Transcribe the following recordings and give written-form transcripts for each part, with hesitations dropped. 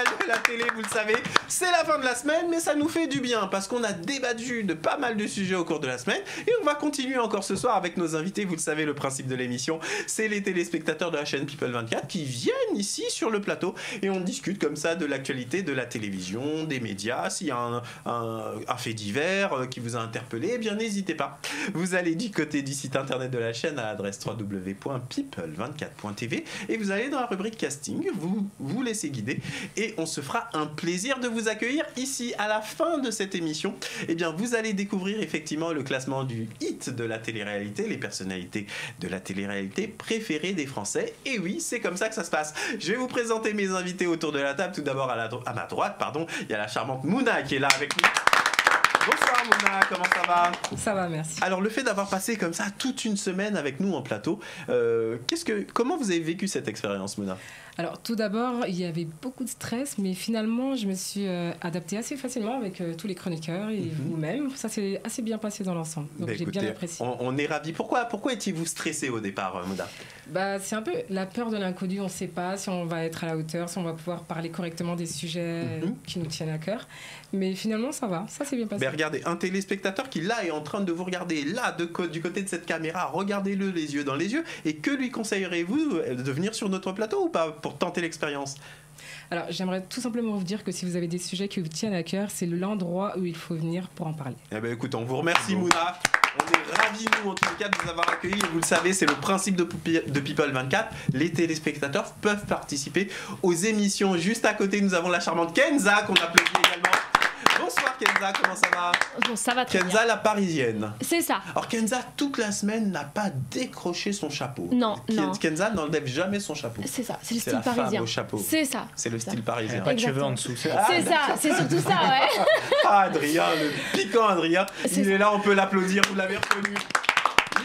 tribunal de la télé, vous le savez, c'est la fin de la semaine, mais ça nous fait du bien parce qu'on a débattu de pas mal de sujets au cours de la semaine et on va continuer encore ce soir avec nos invités. Vous le savez, le principe de l'émission, c'est les téléspectateurs de la chaîne People 24 qui viennent ici sur le plateau et on discute comme ça de l'actualité de la télévision, des médias. S'il y a un fait divers qui vous a interpellé, eh bien n'hésitez pas. Vous allez du côté du site internet de la chaîne à l'adresse www.people24.tv et vous allez dans la rubrique casting, vous laissez guider et on se fera un plaisir de vous accueillir ici à la fin de cette émission. Eh bien vous allez découvrir effectivement le classement du hit de la télé-réalité, les personnalités de la télé-réalité préférées des Français. Et oui, c'est comme ça que ça se passe. Je vais vous présenter mes invités autour de la table. Tout d'abord à ma droite, il y a la charmante Mouna qui est là avec nous. Bonsoir Mouna, comment ça va? Ça va, merci. Alors le fait d'avoir passé comme ça toute une semaine avec nous en plateau, comment vous avez vécu cette expérience, Mouna? Alors tout d'abord, il y avait beaucoup de stress, mais finalement je me suis adaptée assez facilement avec tous les chroniqueurs et vous-même. Ça s'est assez bien passé dans l'ensemble, donc j'ai bien apprécié. On est ravis. Pourquoi étiez-vous stressé au départ, Mouna? C'est un peu la peur de l'inconnu, on ne sait pas si on va être à la hauteur, si on va pouvoir parler correctement des sujets qui nous tiennent à cœur. Mais finalement ça va, ça s'est bien passé. Regardez, un téléspectateur qui là est en train de vous regarder, là du côté de cette caméra, regardez-le les yeux dans les yeux, et que lui conseillerez-vous de venir sur notre plateau ou pas pour tenter l'expérience? Alors j'aimerais tout simplement vous dire que si vous avez des sujets qui vous tiennent à cœur, c'est l'endroit où il faut venir pour en parler. Eh bien écoute, on vous remercie Mouna. On est ravis, nous, en tout cas, de vous avoir accueillis. Vous le savez, c'est le principe de People 24. Les téléspectateurs peuvent participer aux émissions. Juste à côté, nous avons la charmante Kenza, qu'on applaudit également. Bonsoir Kenza, comment ça va? Bon, ça va très Kenza, bien. la parisienne. C'est ça. Alors Kenza, toute la semaine, n'a pas décroché son chapeau. Non. Kenza n'enlève jamais son chapeau. C'est ça, c'est le style la parisien. femme au chapeau. C'est ça. C'est le style parisien. Pas de cheveux en dessous. C'est ça, c'est surtout ça, ouais. Adrien, le piquant Adrien, il est là, on peut l'applaudir, vous l'avez reconnu.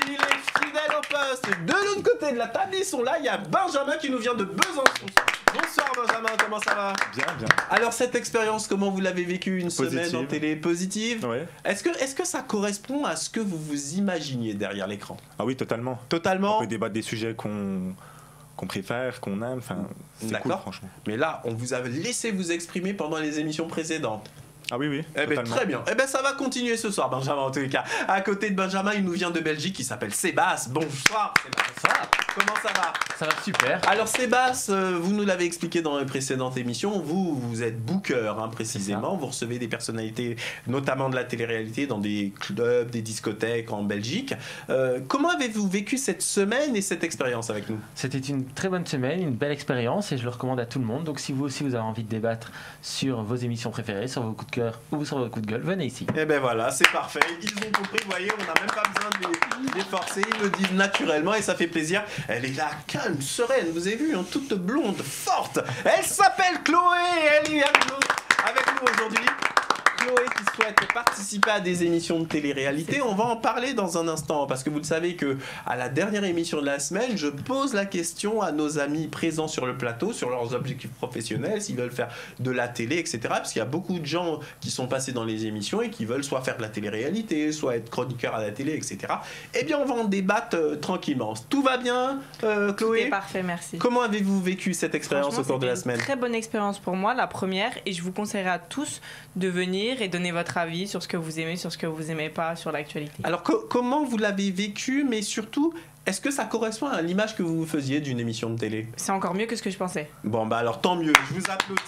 Il est fidèle au poste. De l'autre côté de la table, ils sont là, il y a Benjamin qui nous vient de Besançon. Bonsoir Benjamin, comment ça va? Bien. Alors cette expérience, comment vous l'avez vécue? Une semaine en télé positive? Ouais. Est-ce que ça correspond à ce que vous vous imaginiez derrière l'écran? Ah oui, totalement. Totalement? On peut débattre des sujets qu'on préfère, qu'on aime, c'est cool franchement. Mais là, on vous a laissé vous exprimer pendant les émissions précédentes. Ah oui, très bien. Ça va continuer ce soir, Benjamin, en tous les cas. À côté de Benjamin, il nous vient de Belgique, il s'appelle Sébastien. Bonsoir, Sébastien. Comment ça va? Ça va super. Alors, Sébastien, vous nous l'avez expliqué dans les précédentes émissions, vous êtes booker, précisément. Vous recevez des personnalités, notamment de la télé-réalité, dans des clubs, des discothèques en Belgique. Comment avez-vous vécu cette semaine et cette expérience avec nous? C'était une très bonne semaine, une belle expérience et je le recommande à tout le monde. Donc, si vous aussi vous avez envie de débattre sur vos émissions préférées, sur vos coups de cœur ou sur vos coups de gueule, venez ici. Et voilà, c'est parfait. Ils ont compris, vous voyez, on n'a même pas besoin de les forcer, ils le disent naturellement et ça fait plaisir. Elle est là, calme, sereine, vous avez vu, toute blonde, forte. Elle s'appelle Chloé, elle est avec nous aujourd'hui. Chloé qui souhaite participer à des émissions de télé-réalité. On va en parler dans un instant parce que vous le savez que à la dernière émission de la semaine, je pose la question à nos amis présents sur le plateau sur leurs objectifs professionnels, s'ils veulent faire de la télé, etc. Parce qu'il y a beaucoup de gens qui sont passés dans les émissions et qui veulent soit faire de la télé-réalité, soit être chroniqueur à la télé, etc. Eh bien, on va en débattre tranquillement. Tout va bien, Chloé? Tout est parfait, merci. Comment avez-vous vécu cette expérience au cours de la semaine? C'était une très bonne expérience pour moi, la première, et je vous conseillerais à tous de venir et donner votre avis sur ce que vous aimez, sur ce que vous aimez pas, sur l'actualité. Alors comment vous l'avez vécu, mais surtout, est-ce que ça correspond à l'image que vous faisiez d'une émission de télé? C'est encore mieux que ce que je pensais. Bon, alors tant mieux, je vous applaudis.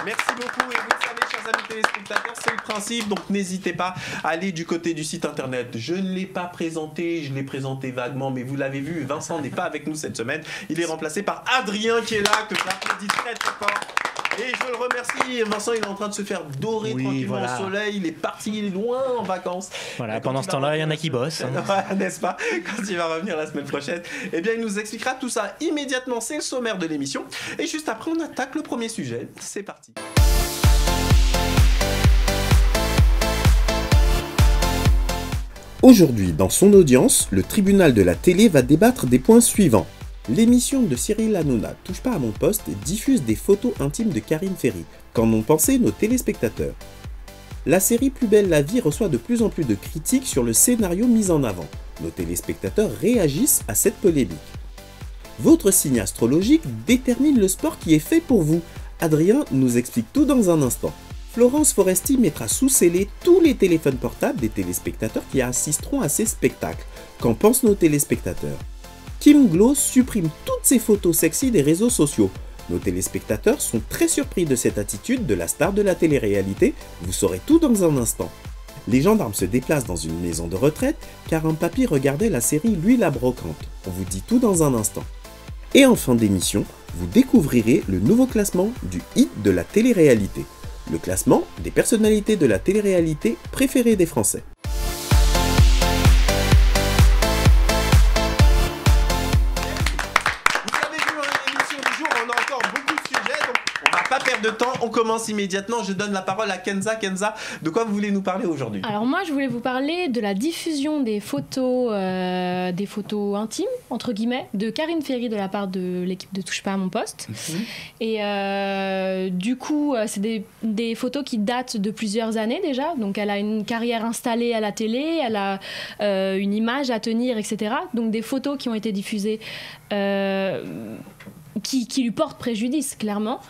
Merci beaucoup et vous le savez, chers amis téléspectateurs, c'est le principe, donc n'hésitez pas à aller du côté du site internet. Je ne l'ai pas présenté, je l'ai présenté vaguement, mais vous l'avez vu, Vincent n'est pas avec nous cette semaine. Il est remplacé par Adrien qui est là, que j'applaudis très très fort. Et je le remercie, Vincent il est en train de se faire dorer tranquillement au soleil, il est parti loin en vacances. Voilà, pendant ce temps-là, il y en a qui bossent. Ouais, n'est-ce pas? Quand il va revenir la semaine prochaine, eh bien il nous expliquera tout ça immédiatement, c'est le sommaire de l'émission. Et juste après, on attaque le premier sujet. C'est parti. Aujourd'hui, dans son audience, le tribunal de la télé va débattre des points suivants. L'émission de Cyril Hanouna, Touche pas à mon poste, diffuse des photos intimes de Karine Ferry. Qu'en ont pensé nos téléspectateurs? La série Plus belle la vie reçoit de plus en plus de critiques sur le scénario mis en avant. Nos téléspectateurs réagissent à cette polémique. Votre signe astrologique détermine le sport qui est fait pour vous. Adrien nous explique tout dans un instant. Florence Foresti mettra sous scellé tous les téléphones portables des téléspectateurs qui assisteront à ces spectacles. Qu'en pensent nos téléspectateurs? Kim Gloss supprime toutes ces photos sexy des réseaux sociaux. Nos téléspectateurs sont très surpris de cette attitude de la star de la télé-réalité, vous saurez tout dans un instant. Les gendarmes se déplacent dans une maison de retraite car un papy regardait la série Lui la brocante. On vous dit tout dans un instant. Et en fin d'émission, vous découvrirez le nouveau classement du hit de la télé-réalité. Le classement des personnalités de la télé-réalité préférées des Français. Vous avez vu l'émission du jour, on a encore beaucoup de sujets, donc on va pas perdre de temps, on commence immédiatement. Je donne la parole à Kenza. Kenza, de quoi vous voulez nous parler aujourd'hui? Alors moi, je voulais vous parler de la diffusion des photos intimes, entre guillemets, de Karine Ferry de la part de l'équipe de Touche pas à mon poste. Et du coup, c'est des photos qui datent de plusieurs années déjà. Donc elle a une carrière installée à la télé, elle a une image à tenir, etc. Donc des photos qui ont été diffusées qui lui portent préjudice, clairement.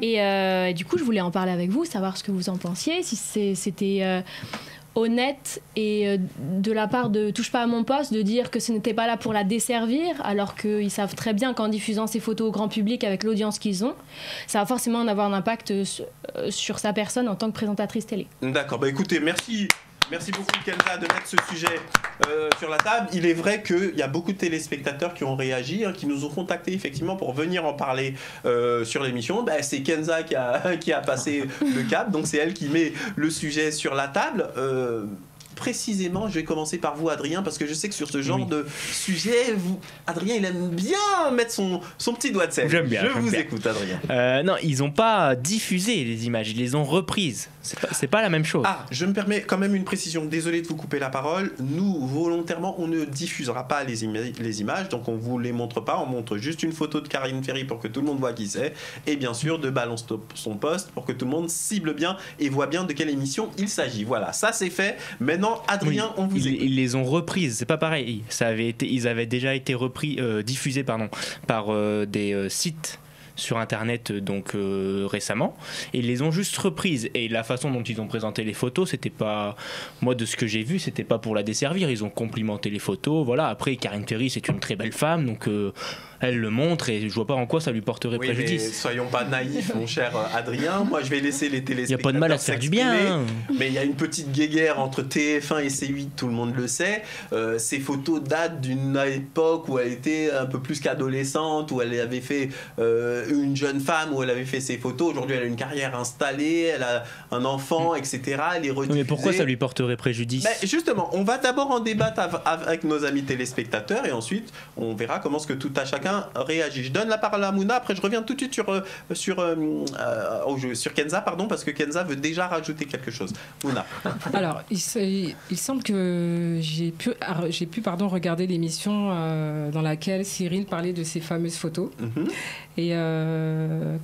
Et du coup, je voulais en parler avec vous, savoir ce que vous en pensiez, si c'était honnête et de la part de Touche pas à mon poste de dire que ce n'était pas là pour la desservir, alors qu'ils savent très bien qu'en diffusant ces photos au grand public avec l'audience qu'ils ont, ça va forcément en avoir un impact sur sa personne en tant que présentatrice télé. D'accord, bah écoutez, merci beaucoup Kenza de mettre ce sujet sur la table. Il est vrai qu'il y a beaucoup de téléspectateurs qui ont réagi, qui nous ont contactés effectivement pour venir en parler sur l'émission. Bah, c'est Kenza qui a passé le cap, donc c'est elle qui met le sujet sur la table. Précisément, je vais commencer par vous, Adrien, parce que je sais que sur ce genre de sujet, Adrien, il aime bien mettre son petit doigt de sel. J'aime bien. Je vous écoute, Adrien. Non, ils n'ont pas diffusé les images, ils les ont reprises. C'est pas la même chose. Ah, je me permets quand même une précision. Désolé de vous couper la parole. Nous, volontairement, on ne diffusera pas les images, donc on ne vous les montre pas. On montre juste une photo de Karine Ferry pour que tout le monde voit qui c'est. Et bien sûr, de Balance son poste pour que tout le monde cible bien et voit bien de quelle émission il s'agit. Voilà, ça c'est fait. Maintenant, Adrien, on vous écoute. Ils les ont reprises, c'est pas pareil. Ils avaient déjà été diffusés par des sites sur internet donc récemment, et ils les ont juste reprises, et la façon dont ils ont présenté les photos, c'était pas, moi de ce que j'ai vu, c'était pas pour la desservir. Ils ont complimenté les photos, voilà. Après, Karine Ferry, c'est une très belle femme, donc elle le montre, et je vois pas en quoi ça lui porterait préjudice. Mais soyons pas naïfs, mon cher Adrien. Moi, je vais laisser les téléspectateurs. Il n'y a pas de mal à se faire du bien. Mais il y a une petite guéguerre entre TF1 et C8, tout le monde le sait. Ces photos datent d'une époque où elle était un peu plus qu'adolescente, où elle avait fait une jeune femme, où elle avait fait ses photos. Aujourd'hui, elle a une carrière installée, elle a un enfant, etc. Elle est rediffusée. Mais pourquoi ça lui porterait préjudice? Justement, on va d'abord en débattre avec nos amis téléspectateurs, et ensuite, on verra comment ce que tout à chacun réagit. Je donne la parole à Mouna, après je reviens tout de suite sur Kenza, parce que Kenza veut déjà rajouter quelque chose. Mouna. Alors, il semble que j'ai pu regarder l'émission dans laquelle Cyril parlait de ces fameuses photos. Et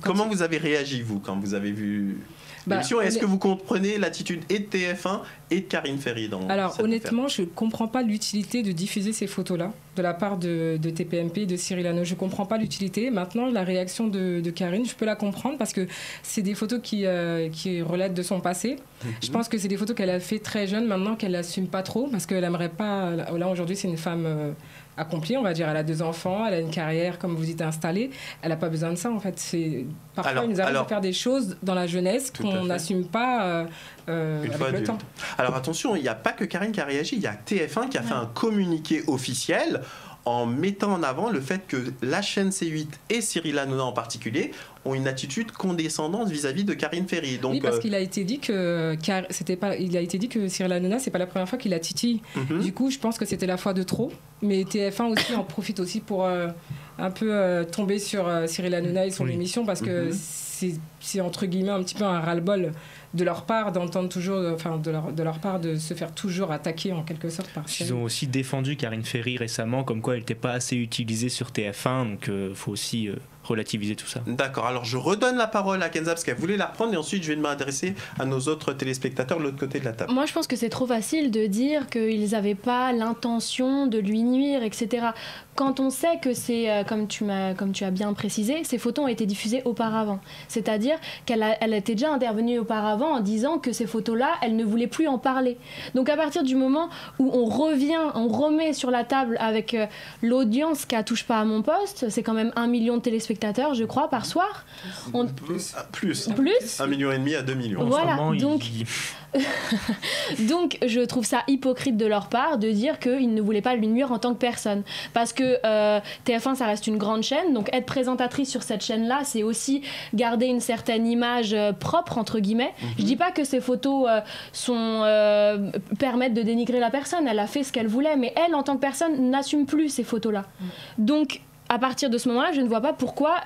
comment vous avez réagi, vous, quand vous avez vu l'émission? Est-ce que vous comprenez l'attitude et de TF1 et de Karine Ferry dans Alors, honnêtement, je ne comprends pas l'utilité de diffuser ces photos-là de la part de TPMP et de Cyril Hanouna. Je ne comprends pas l'utilité. Maintenant, la réaction de Karine, je peux la comprendre parce que c'est des photos qui relatent de son passé. Je pense que c'est des photos qu'elle a fait très jeune, maintenant qu'elle n'assume pas trop, parce qu'elle n'aimerait pas... Là, aujourd'hui, c'est une femme... accomplie, on va dire. Elle a 2 enfants, elle a une carrière, comme vous dites, installée. Elle n'a pas besoin de ça, en fait. Parfois, il nous arrive de faire des choses dans la jeunesse qu'on n'assume pas avec le temps. Alors attention, il n'y a pas que Karine qui a réagi, il y a TF1 qui a fait un communiqué officiel en mettant en avant le fait que la chaîne C8 et Cyril Hanouna en particulier ont une attitude condescendante vis-à-vis de Karine Ferry. Donc, oui, parce qu'il a été dit que Cyril Hanouna, c'est pas la première fois qu'il la titille. Du coup, je pense que c'était la fois de trop. Mais TF1 aussi en profite aussi pour un peu tomber sur Cyril Hanouna et son émission, parce que c'est entre guillemets un petit peu un ras-le-bol de leur part d'entendre toujours, de leur part de se faire toujours attaquer en quelque sorte par Ils ont aussi défendu Karine Ferry récemment, comme quoi elle n'était pas assez utilisée sur TF1, donc faut aussi relativiser tout ça. D'accord, alors je redonne la parole à Kenza parce qu'elle voulait la reprendre et ensuite je vais m'adresser à nos autres téléspectateurs de l'autre côté de la table. Moi, je pense que c'est trop facile de dire qu'ils n'avaient pas l'intention de lui nuire, etc. Quand on sait que c'est, comme tu as bien précisé, ces photos ont été diffusées auparavant. C'est-à-dire elle était déjà intervenue auparavant en disant que ces photos-là, elle ne voulait plus en parler. Donc à partir du moment où on remet sur la table avec l'audience qu'a Touche pas à mon poste, c'est quand même 1 million de téléspectateurs, je crois, par soir. Plus 1,5 million à 2 millions. Voilà, donc je trouve ça hypocrite de leur part de dire qu'ils ne voulaient pas lui nuire en tant que personne. Parce que TF1, ça reste une grande chaîne, donc être présentatrice sur cette chaîne-là, c'est aussi garder une certaine image propre, entre guillemets. Je dis pas que ces photos permettent de dénigrer la personne, elle a fait ce qu'elle voulait, mais elle, en tant que personne, n'assume plus ces photos-là. Donc, à partir de ce moment-là, je ne vois pas pourquoi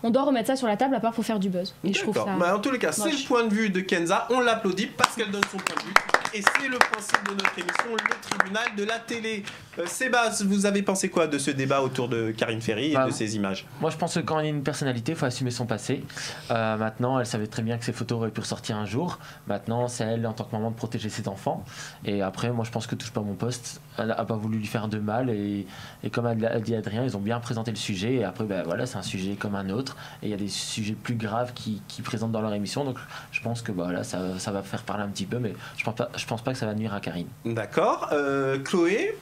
on doit remettre ça sur la table à part pour faire du buzz. Et je trouve ça en tous les cas, c'est le point de vue de Kenza. On l'applaudit parce qu'elle donne son point de vue. Et c'est le principe de notre émission, le tribunal de la télé. Sébastien, vous avez pensé quoi de ce débat autour de Karine Ferry et de ces images ? Moi, je pense que quand on est une personnalité, il faut assumer son passé. Maintenant, elle savait très bien que ces photos auraient pu ressortir un jour. Maintenant, c'est à elle, en tant que maman, de protéger ses enfants. Et après, moi, je pense que Touche pas à mon poste, elle n'a pas voulu lui faire de mal. Et comme a dit Adrien, ils ont bien présenté le sujet. Et après, voilà, c'est un sujet comme un autre. Et il y a des sujets plus graves qui présentent dans leur émission. Donc, je pense que voilà, ça va faire parler un petit peu. Mais je pense pas que ça va nuire à Karine. D'accord. Chloé ?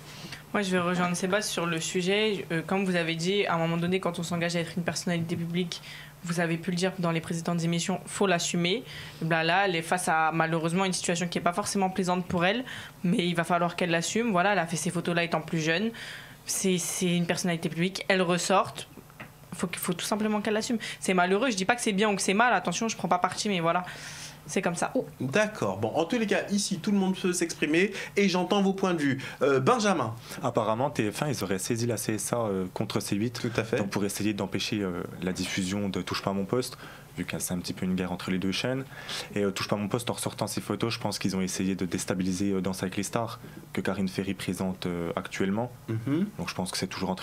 Moi, je vais rejoindre Sébastien sur le sujet. Comme vous avez dit, à un moment donné, quand on s'engage à être une personnalité publique, vous avez pu le dire dans les précédentes émissions, il faut l'assumer. Là, elle est face à malheureusement une situation qui n'est pas forcément plaisante pour elle, mais il va falloir qu'elle l'assume. Voilà, elle a fait ces photos-là étant plus jeune. C'est une personnalité publique, elle ressort. Il faut tout simplement qu'elle l'assume. C'est malheureux, je dis pas que c'est bien ou que c'est mal, attention, je prends pas parti, mais voilà. C'est comme ça. D'accord. Bon, en tous les cas, ici, tout le monde peut s'exprimer et j'entends vos points de vue. Benjamin. Apparemment, TF1, ils auraient saisi la CSA contre C8. Tout à fait. Donc pour essayer d'empêcher la diffusion de Touche pas à mon poste, vu que c'est un petit peu une guerre entre les deux chaînes. Et Touche pas à mon poste, en ressortant ces photos, je pense qu'ils ont essayé de déstabiliser Danse avec les stars, que Karine Ferry présente actuellement. Donc je pense que c'est toujours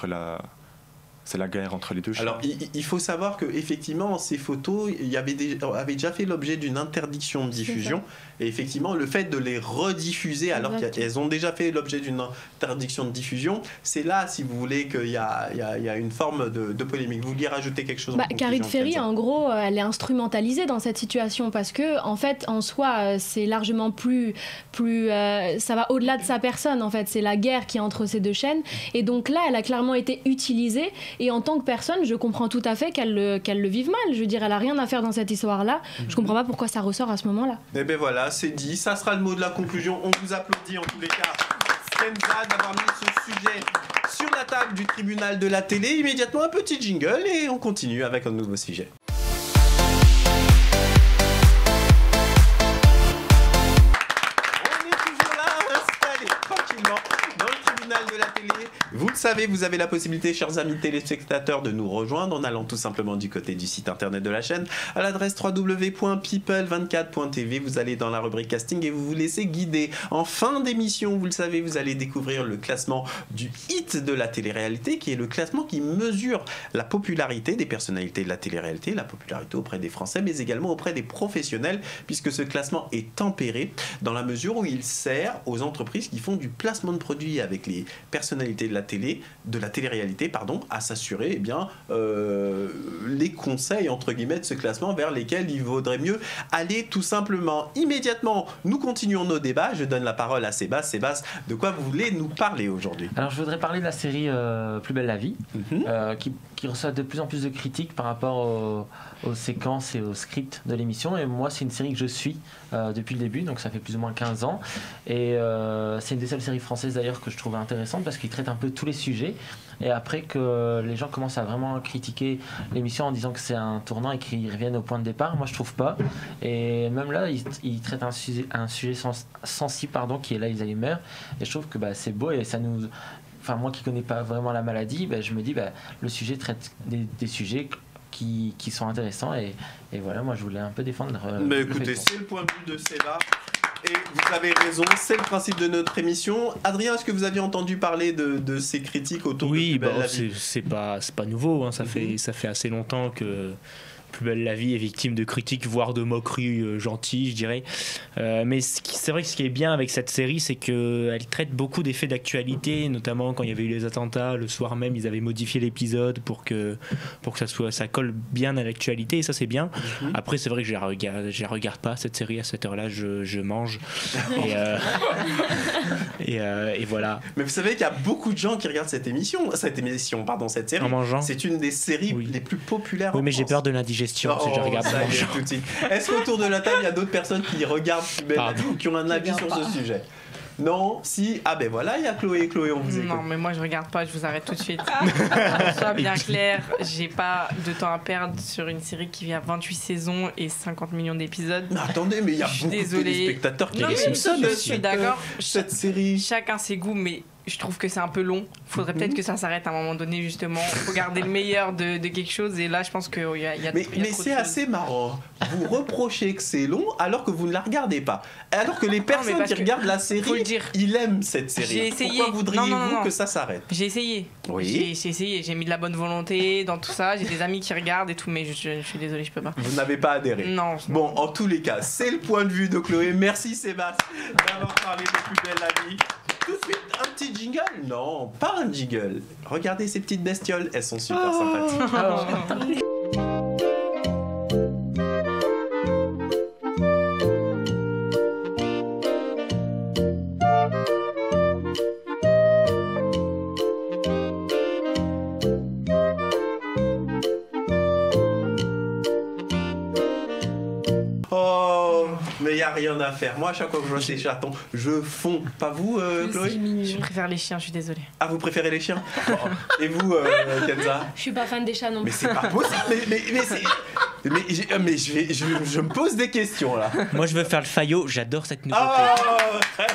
c'est la guerre entre les deux chaînes. Alors, il faut savoir qu'effectivement, ces photos avaient déjà fait l'objet d'une interdiction de diffusion. Et effectivement, le fait de les rediffuser, alors qu'elles ont déjà fait l'objet d'une interdiction de diffusion, c'est là, si vous voulez, qu'il y a une forme de polémique. Vous vouliez rajouter quelque chose ? Karine Ferry, en gros, elle est instrumentalisée dans cette situation parce que, en fait, en soi, c'est largement plus ça va au-delà de sa personne, en fait. C'est la guerre qui est entre ces deux chaînes. Et donc là, elle a clairement été utilisée. Et en tant que personne, je comprends tout à fait qu'elle le vive mal. Je veux dire, elle a rien à faire dans cette histoire-là. Je comprends pas pourquoi ça ressort à ce moment-là. Et ben voilà, c'est dit. Ça sera le mot de la conclusion. On vous applaudit en tous les cas, Kenza, d'avoir mis ce sujet sur la table du tribunal de la télé. Immédiatement, un petit jingle et on continue avec un nouveau sujet. De la télé. Vous le savez, vous avez la possibilité, chers amis téléspectateurs, de nous rejoindre en allant tout simplement du côté du site internet de la chaîne à l'adresse www.people24.tv. Vous allez dans la rubrique casting et vous vous laissez guider. En fin d'émission, vous le savez, vous allez découvrir le classement du hit de la télé-réalité, qui est le classement qui mesure la popularité des personnalités de la télé-réalité, la popularité auprès des Français, mais également auprès des professionnels, puisque ce classement est tempéré dans la mesure où il sert aux entreprises qui font du placement de produits avec les personnalités de la télé-réalité, à s'assurer les conseils entre guillemets de ce classement vers lesquels il vaudrait mieux aller tout simplement. Immédiatement, nous continuons nos débats. Je donne la parole à Sébastien. Sébastien, de quoi vous voulez nous parler aujourd'hui ? Alors, je voudrais parler de la série Plus belle la vie, qui reçoit de plus en plus de critiques par rapport aux séquences et au script de l'émission. Et moi, c'est une série que je suis depuis le début, donc ça fait plus ou moins 15 ans. Et c'est une des seules séries françaises d'ailleurs que je trouve intéressante parce qu'il traite un peu tous les sujets. Et après que les gens commencent à vraiment critiquer l'émission en disant que c'est un tournant et qu'ils reviennent au point de départ, moi je trouve pas. Et même là, ils traitent un sujet sensible, qui est l'Alzheimer. Et je trouve que c'est beau et ça nous... Enfin, moi qui connais pas vraiment la maladie, je me dis le sujet traite des sujets qui sont intéressants et voilà, moi je voulais un peu défendre. Mais écoutez, c'est le point de vue de Sébastien. Et vous avez raison, c'est le principe de notre émission. Adrien, est-ce que vous aviez entendu parler de ces critiques autour de Plus belle la vie ? c'est pas nouveau, hein. Ça fait assez longtemps que Plus belle la vie est victime de critiques, voire de moqueries gentilles, je dirais. Mais c'est vrai que ce qui est bien avec cette série, c'est qu'elle traite beaucoup des faits d'actualité, notamment quand il y avait eu les attentats, le soir même, ils avaient modifié l'épisode pour que ça colle bien à l'actualité, et ça c'est bien. Après, c'est vrai que je la regarde pas, cette série, à cette heure-là, je mange. et voilà. Mais vous savez qu'il y a beaucoup de gens qui regardent cette série. En mangeant. C'est une des séries les plus populaires en mais France. j'ai peur de l'indigestion si je regarde ça en y est, mangeant. tout de suite. Est-ce qu'autour de la table, il y a d'autres personnes qui regardent Plus belle la vie ou qui ont un avis sur ce sujet ? Non, si, ah ben voilà, il y a Chloé, on vous écoute. Non, mais moi je regarde pas, je vous arrête tout de suite. Soit bien clair, j'ai pas de temps à perdre sur une série qui vient 28 saisons et 50 millions d'épisodes. Mais attendez, mais il y a beaucoup de téléspectateurs qui les Simpsons. Je suis d'accord. Cette série. Chacun ses goûts, mais je trouve que c'est un peu long. Faudrait peut-être que ça s'arrête à un moment donné, justement. Faut garder le meilleur de quelque chose. Et là, je pense qu'il y a Mais c'est assez marrant. Vous reprochez que c'est long alors que vous ne la regardez pas. Alors que les personnes qui regardent la série, ils aiment cette série. J'ai essayé. Pourquoi voudriez-vous que ça s'arrête ? J'ai essayé. Oui. J'ai essayé. J'ai mis de la bonne volonté dans tout ça. J'ai des amis qui regardent et tout, mais je suis désolée, je peux pas. Vous n'avez pas adhéré ? Non. Bon, en tous les cas, c'est le point de vue de Chloé. Merci Sébastien d'avoir parlé de Plus belle la vie. Tout de suite, un petit jingle ? Non, pas un jingle. Regardez ces petites bestioles, elles sont super sympathiques. Mais il n'y a rien à faire. Moi, à chaque fois que je vois ces chatons, je fonds. Pas vous, Chloé ? Je préfère les chiens, je suis désolée. Ah, vous préférez les chiens ? Et vous, Kenza ? Je suis pas fan des chats non plus. Mais c'est pas possible. Je me pose des questions là. Moi, je veux faire le faillot. J'adore cette nouveauté. Oh, très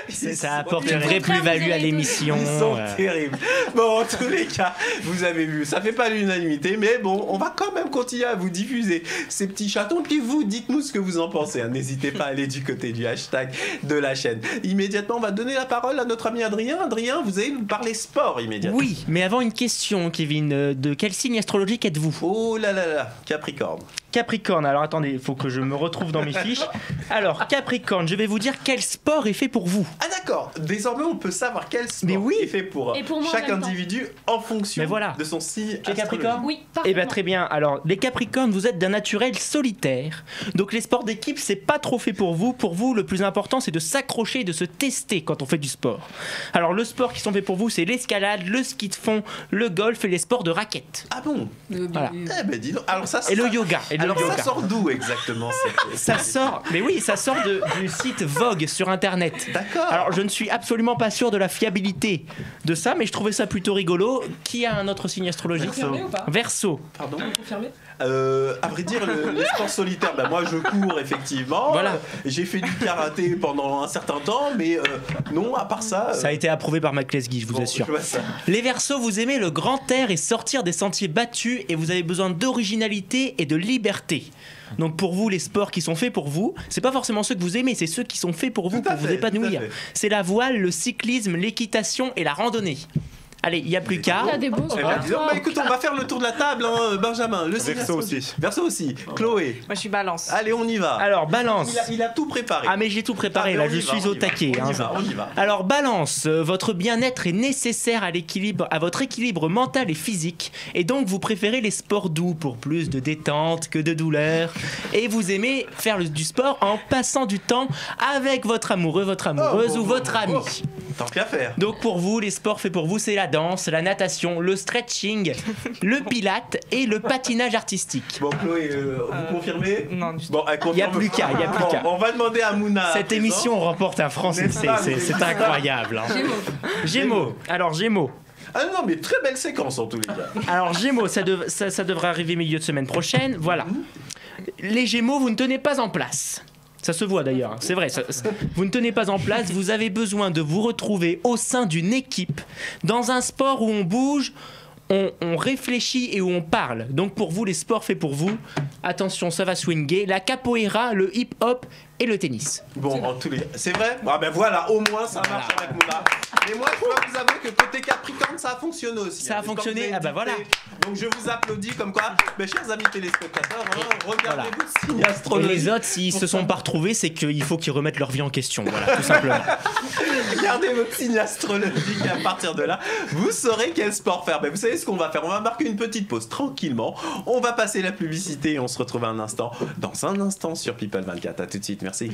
bien. Ça apporte une vraie plus-value à l'émission. Ils sont terribles. Bon, en tous les cas, vous avez vu, ça fait pas l'unanimité, mais bon, on va quand même continuer à vous diffuser ces petits chatons. Puis vous, dites-nous ce que vous en pensez. Hein. N'hésitez pas à aller du côté du hashtag de la chaîne. Immédiatement, on va donner la parole à notre ami Adrien. Adrien, vous allez nous parler sport immédiatement. Oui, mais avant une question, Kevin. De quel signe astrologique êtes-vous ? Oh là là là, Capricorne. Capricorne, alors attendez, il faut que je me retrouve dans mes fiches. Alors, Capricorne, je vais vous dire quel sport est fait pour vous. Ah d'accord, désormais on peut savoir quel sport est fait pour chaque individu en fonction de son signe. Tu es Capricorne ? Oui, parfaitement. Eh bien très bien, alors les Capricornes, vous êtes d'un naturel solitaire. Donc les sports d'équipe, c'est pas trop fait pour vous. Pour vous, le plus important, c'est de s'accrocher et de se tester quand on fait du sport. Alors le sport qui sont faits pour vous, c'est l'escalade, le ski de fond, le golf et les sports de raquettes. Ah bon ? Voilà. Eh ben dis donc, alors ça, et le yoga. Alors ça sort d'où exactement ça sort du site Vogue sur internet. D'accord. Alors je ne suis absolument pas sûr de la fiabilité de ça, mais je trouvais ça plutôt rigolo. Qui a un autre signe astrologique ? Confirmé ou pas ? Verseau. Pardon ? Confirmé ? À vrai dire, les sports solitaires, ben moi je cours effectivement. Voilà. J'ai fait du karaté pendant un certain temps, mais non, à part ça. Ça a été approuvé par Mac Lesguy, je vous assure. Je vois ça. Les Verseaux, vous aimez le grand air et sortir des sentiers battus, et vous avez besoin d'originalité et de liberté. Donc pour vous, les sports qui sont faits pour vous, c'est pas forcément ceux que vous aimez, c'est ceux qui sont faits pour vous, pour vous épanouir. C'est la voile, le cyclisme, l'équitation et la randonnée. Allez, il n'y a plus qu'à. Il y a des bons sports. Écoute, on va faire le tour de la table, hein, Benjamin. Le Verseau aussi. Verseau aussi. Chloé. Moi, je suis balance. Allez, on y va. Alors, balance. Il a tout préparé. Ah, mais j'ai tout préparé, là, je suis au taquet. On y va. Alors, balance. Votre bien-être est nécessaire à votre équilibre mental et physique. Et donc, vous préférez les sports doux pour plus de détente que de douleur. Et vous aimez faire du sport en passant du temps avec votre amoureux, votre amoureuse ou votre ami. Tant qu'à faire. Donc pour vous, les sports faits pour vous, c'est la danse, la natation, le stretching, le pilate et le patinage artistique. Bon, Chloé, vous confirmez ? Non, du tout. Bon, elle confirme. Il n'y a plus qu'à, il n'y a plus qu'à. On va demander à Mouna. Cette émission remporte un franc, c'est incroyable. Hein. Gémeaux. Alors Gémeaux. Ah non, mais très belle séquence en tous les cas. Alors Gémeaux, ça devrait arriver milieu de semaine prochaine. Voilà. Les Gémeaux, vous ne tenez pas en place. Ça se voit d'ailleurs, c'est vrai. Vous ne tenez pas en place, vous avez besoin de vous retrouver au sein d'une équipe, dans un sport où on bouge, on réfléchit et où on parle. Donc pour vous, les sports faits pour vous, attention, ça va swinguer. La capoeira, le hip-hop et le tennis. Bon, en tous les cas, c'est vrai. Ah ben voilà, au moins ça marche avec Mouna. Mais moi, je dois vous avouer que côté Capricorne, ça a fonctionné aussi. Ça a fonctionné, ah bah voilà. Donc je vous applaudis comme quoi, mes chers amis téléspectateurs, regardez votre signe Et astrologique. les autres, s'ils se sont pas retrouvés, c'est qu'il faut qu'ils remettent leur vie en question. Voilà, tout simplement. Regardez votre signe astrologique et à partir de là, vous saurez quel sport faire. Mais vous savez ce qu'on va faire? On va marquer une petite pause tranquillement. On va passer la publicité et on se retrouve dans un instant sur People 24. À tout de suite, merci.